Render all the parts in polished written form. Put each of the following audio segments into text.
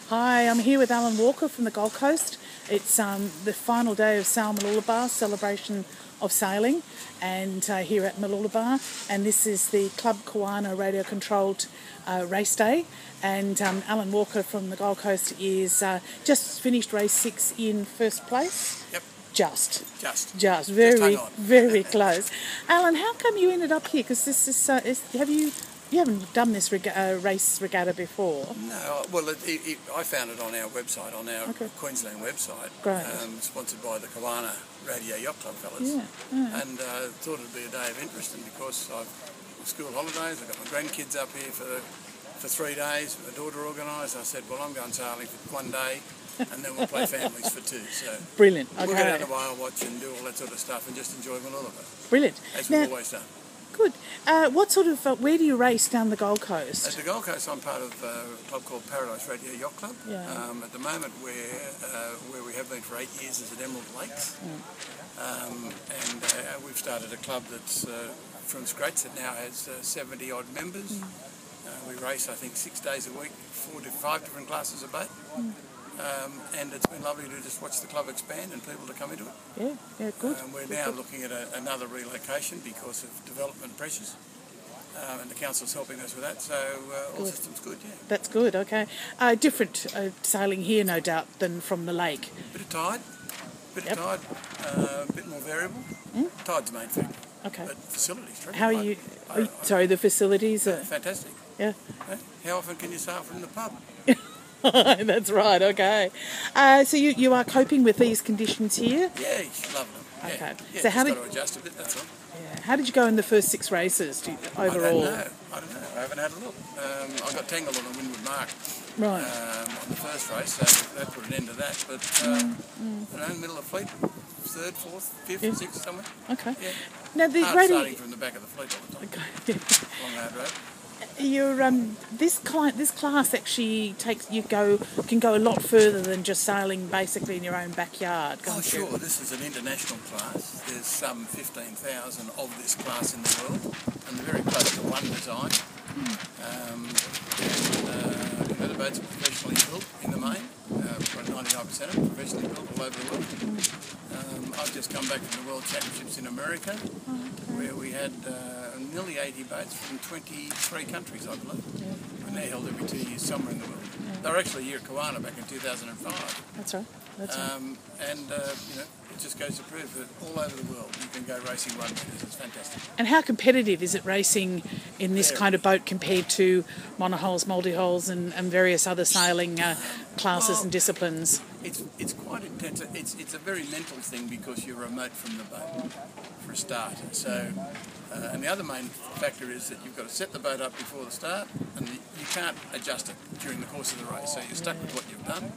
Hi, I'm here with Alan Walker from the Gold Coast. It's the final day of Mooloolaba, celebration of sailing, and here at Mooloolaba, and this is the Club Kawana radio-controlled race day. And Alan Walker from the Gold Coast is just finished race 6 in first place. Yep. Just very, very close. Alan, how come you ended up here? Because this is you haven't done this race regatta before? No, well, I found it on our website, on our Queensland website. Great. Sponsored by the Kawana Radio Yacht Club fellas. Yeah. And thought it'd be a day of interest, and because I've school holidays, I've got my grandkids up here for 3 days, my daughter organised, I said, well, I'm going sailing for 1 day, and then we'll play families for 2. So brilliant. Okay. We'll get out of whale watch and do all that sort of stuff and just enjoy Mooloolaba. Brilliant. As we've always done. Good. What sort of, where do you race down the Gold Coast? At the Gold Coast, I'm part of a club called Paradise Radio Yacht Club. Yeah. At the moment, where we have been for 8 years is at Emerald Lakes. And we've started a club that's from scratch that now has 70 odd members. We race, I think, 6 days a week, 4 to 5 different classes of boat. And it's been lovely to just watch the club expand and people to come into it. Yeah, good. We're now looking at another relocation because of development pressures, and the council's helping us with that, so all systems good, yeah. That's good, okay. Different sailing here, no doubt, than from the lake. Bit of tide, a bit more variable. Tide's the main factor. Okay. But facilities, terrific. How are you, sorry, the facilities are... Fantastic. Yeah. How often can you sail from the pub? That's right, okay. So you are coping with these conditions here? Yeah, you love them. Okay. Yeah, so how got to adjust a bit, that's all. Yeah. How did you go in the first 6 races overall? I don't know. I haven't had a look. I got tangled on a windward mark right. On the first race, so that put an end to that. But, middle of the fleet, 3rd, 4th, 5th, 6th, somewhere. Okay. Yeah. Now the starting from the back of the fleet all the time. Okay. Long hard road. This class actually can go a lot further than just sailing basically in your own backyard. Sure. This is an international class. There's some 15,000 of this class in the world, and they're very close to one design. The boats are professionally built in the main. Probably 99% of them professionally built all over the world. I've just come back from the World Championships in America, where we had nearly 80 boats from 23 countries, I believe. And they're held every 2 years somewhere in the world. They were actually here at Kawana back in 2005. That's right. It just goes to prove that all over the world you can go racing 1 metres. It's fantastic. And how competitive is it racing in this kind of boat compared to monohulls, multi-hulls and various other sailing classes and disciplines? It's quite intense. It's a very mental thing because you're remote from the boat for a start. So, and the other main factor is that you've got to set the boat up before the start, and you can't adjust it during the course of the race. So you're stuck with what you've done,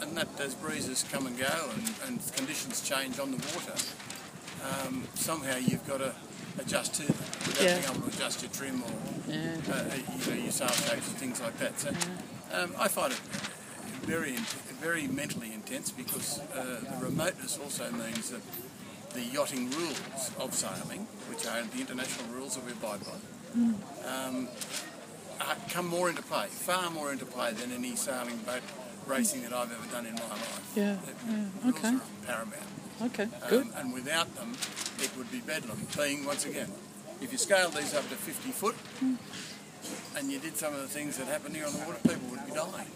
and that as breezes come and go and conditions change on the water, somehow you've got to adjust to them without being able to adjust your trim or your sail shapes and things like that. So I find it very mentally intense because the remoteness also means that the yachting rules of sailing, which are the international rules that we abide by, come more into play, far more into play than any sailing boat racing that I've ever done in my life. The rules are paramount. Okay, good. And without them, it would be bedlam. Being, once again, if you scaled these up to 50 foot and you did some of the things that happen here on the water, people would be dying.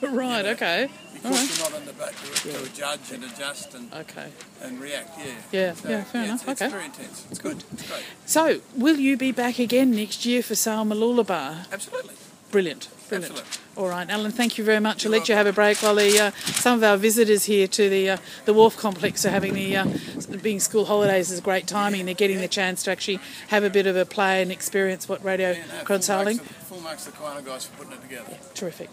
Right, okay. Because you're not on the boat to judge and adjust and react, fair enough. It's very intense. It's good. It's great. So, will you be back again next year for Mooloolaba? Absolutely. Brilliant. Absolutely. All right, Alan, thank you very much. I'll let you have a break while some of our visitors here to the wharf complex are having being school holidays is great timing. They're getting the chance to actually have a bit of a play and experience what radio sailing. Full marks to the Kawana guys for putting it together. Terrific.